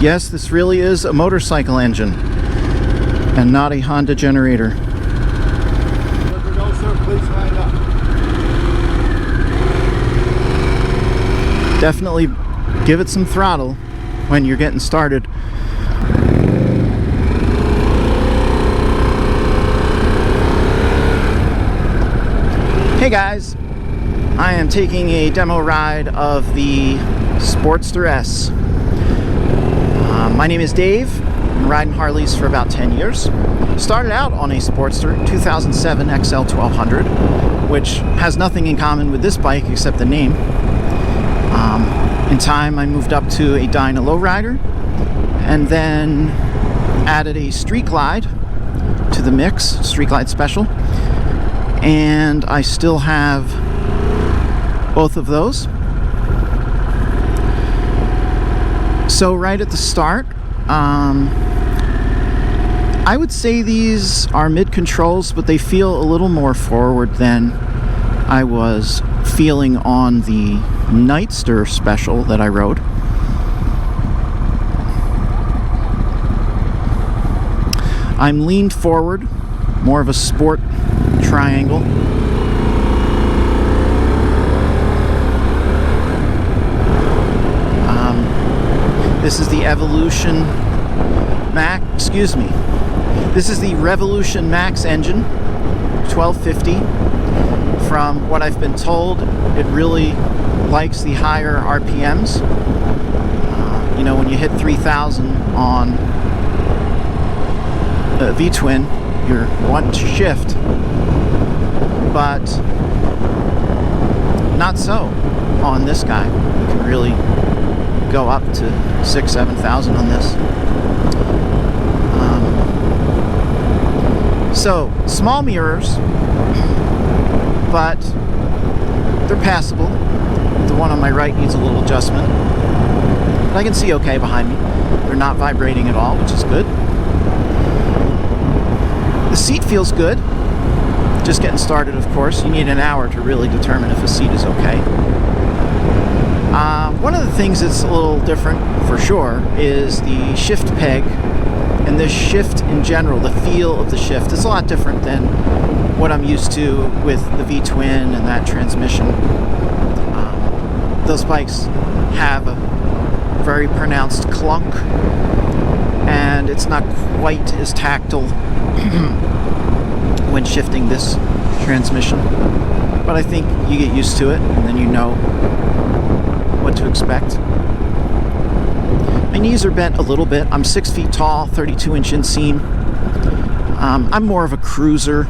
Yes, this really is a motorcycle engine and not a Honda generator. Good to go, sir. Please line up. Definitely give it some throttle when you're getting started. Hey guys, I am taking a demo ride of the Sportster S. My name is Dave. I've been riding Harleys for about 10 years. Started out on a Sportster 2007 XL 1200, which has nothing in common with this bike except the name. In time, I moved up to a Dyna lowrider, and then added a Street Glide to the mix, Street Glide Special, and I still have both of those. So right at the start, I would say these are mid controls, but they feel a little more forward than I was feeling on the Nightster Special that I rode. I'm leaned forward, more of a sport triangle. This is the Evolution This is the Revolution Max engine, 1250. From what I've been told, it really likes the higher RPMs. You know, when you hit 3,000 on a V-twin, you're wanting to shift, but not so on this guy. You can really go up to 6,000-7,000 on this. So small mirrors, but they're passable. The one on my right needs a little adjustment, but I can see okay behind me. They're not vibrating at all, which is good. The seat feels good. Just getting started, of course. You need an hour to really determine if a seat is okay. One of the things that's a little different, for sure, is the shift peg. And this shift in general, the feel of the shift, is a lot different than what I'm used to with the V-twin and that transmission. Those bikes have a very pronounced clunk, and it's not quite as tactile when shifting this transmission. But I think you get used to it, and then you know what to expect. My knees are bent a little bit. I'm 6 feet tall, 32-inch inseam. I'm more of a cruiser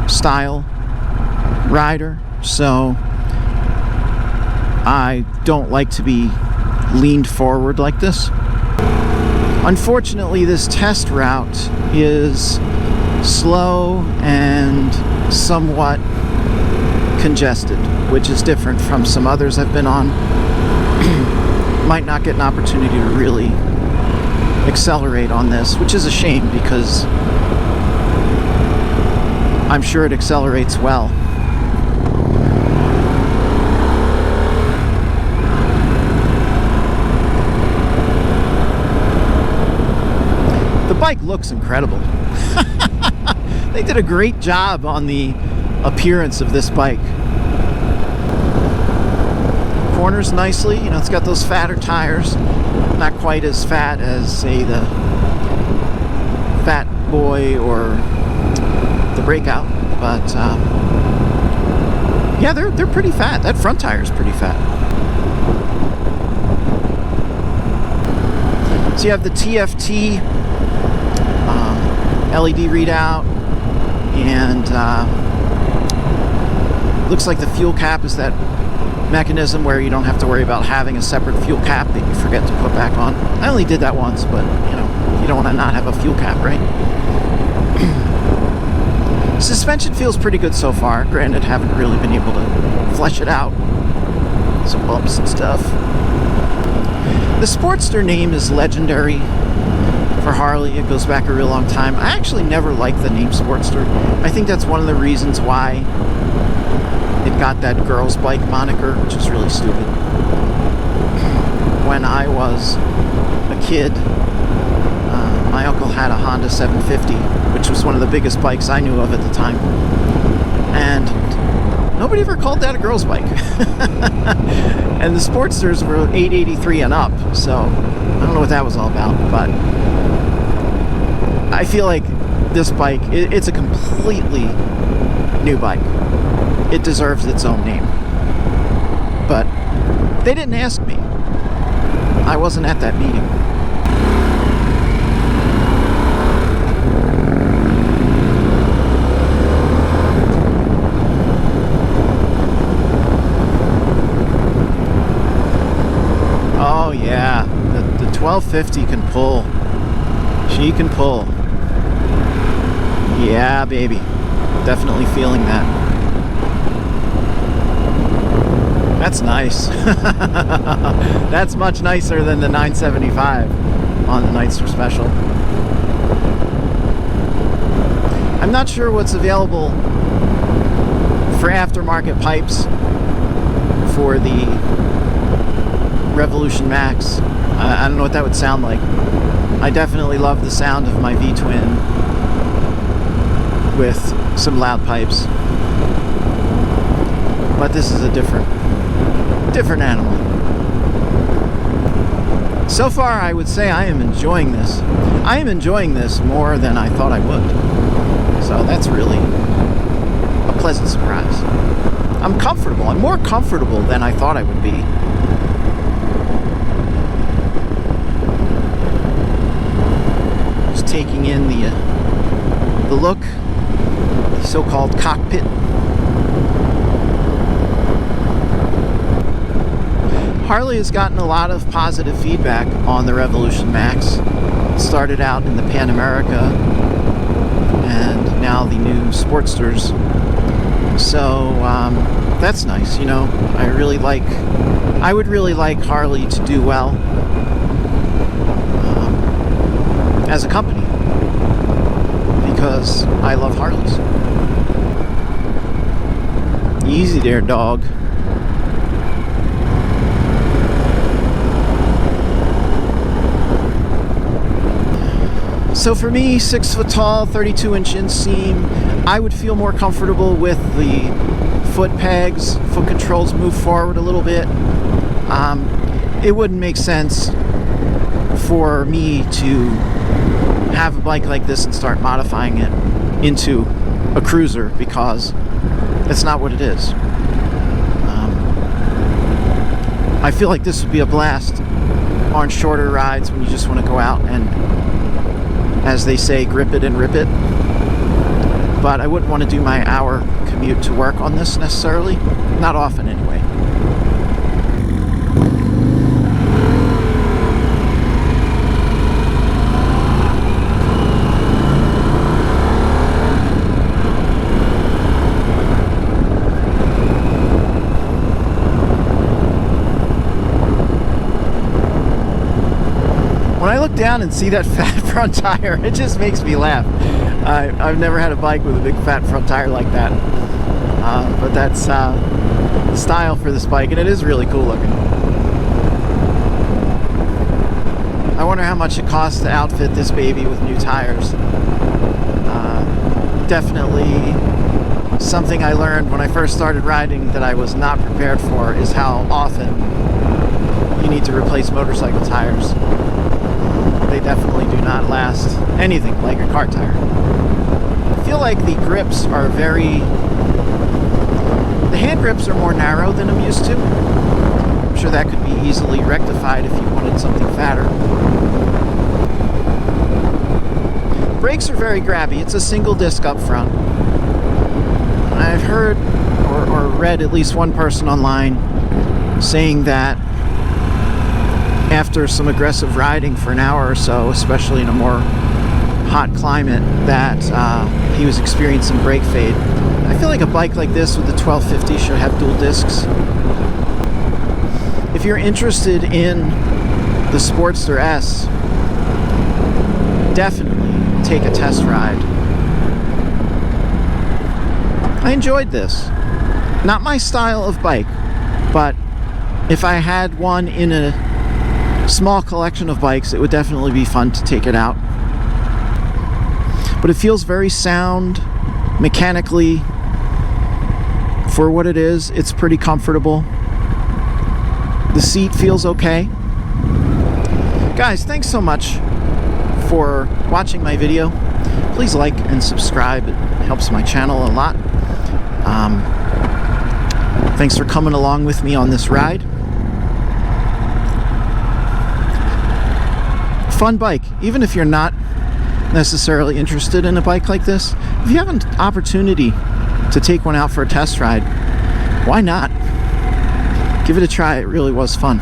style rider, so I don't like to be leaned forward like this. Unfortunately, this test route is slow and somewhat congested, which is different from some others I've been on. Might not get an opportunity to really accelerate on this, which is a shame because I'm sure it accelerates well. The bike looks incredible. They did a great job on the appearance of this bike. Corners nicely, you know, it's got those fatter tires, not quite as fat as, say, the Fat Boy or the Breakout, but yeah, they're pretty fat. That front tire is pretty fat. So you have the TFT LED readout, and looks like the fuel cap is that mechanism where you don't have to worry about having a separate fuel cap that you forget to put back on. I only did that once, but you know, you don't want to not have a fuel cap, right? Suspension feels pretty good so far. Granted, haven't really been able to flesh it out. Some bumps and stuff. The Sportster name is legendary for Harley. It goes back a real long time. I actually never liked the name Sportster. I think that's one of the reasons why it got that girl's bike moniker, which is really stupid. When I was a kid, my uncle had a Honda 750, which was one of the biggest bikes I knew of at the time. And nobody ever called that a girl's bike. And the Sportsters were 883 and up, so I don't know what that was all about, but I feel like this bike, it's a completely new bike. It deserves its own name. But they didn't ask me. I wasn't at that meeting. Oh yeah, the 1250 can pull. She can pull. Yeah, baby. Definitely feeling that. That's nice. That's much nicer than the 975 on the Nightster Special. I'm not sure what's available for aftermarket pipes for the Revolution Max. I don't know what that would sound like. I definitely love the sound of my V-twin with some loud pipes. But this is a different animal. So far, I would say I am enjoying this. I am enjoying this more than I thought I would. So that's really a pleasant surprise. I'm comfortable. I'm more comfortable than I thought I would be. Just taking in the look, the so-called cockpit. Harley has gotten a lot of positive feedback on the Revolution Max. It started out in the Pan America and now the new Sportsters. So that's nice, you know. I would really like Harley to do well as a company, because I love Harleys. Easy there, dog. So for me, 6 foot tall, 32-inch inseam, I would feel more comfortable with the foot pegs. Foot controls move forward a little bit. It wouldn't make sense for me to have a bike like this and start modifying it into a cruiser, because that's not what it is. I feel like this would be a blast on shorter rides when you just want to go out and, as they say, grip it and rip it. But I wouldn't want to do my hour commute to work on this necessarily. Not often, anyway. When I look down and see that fat front tire, it just makes me laugh. I've never had a bike with a big fat front tire like that. But that's the style for this bike, and it is really cool looking. I wonder how much it costs to outfit this baby with new tires. Definitely something I learned when I first started riding that I was not prepared for, is how often you need to replace motorcycle tires. They definitely do not last anything like a car tire. I feel like the grips are the hand grips are more narrow than I'm used to. I'm sure that could be easily rectified if you wanted something fatter. Brakes are very grabby. It's a single disc up front. I've heard or read at least one person online saying that after some aggressive riding for an hour or so, especially in a more hot climate, that he was experiencing brake fade. I feel like a bike like this with the 1250 should have dual discs. If you're interested in the Sportster S, definitely take a test ride. I enjoyed this. Not my style of bike, but if I had one in a small collection of bikes, it would definitely be fun to take it out but it feels very sound mechanically. For what it is, it's pretty comfortable. The seat feels okay. Guys, thanks so much for watching my video. Please like and subscribe. It helps my channel a lot. Thanks for coming along with me on this ride. Fun bike. Even if you're not necessarily interested in a bike like this, if you have an opportunity to take one out for a test ride, why not? Give it a try. It really was fun.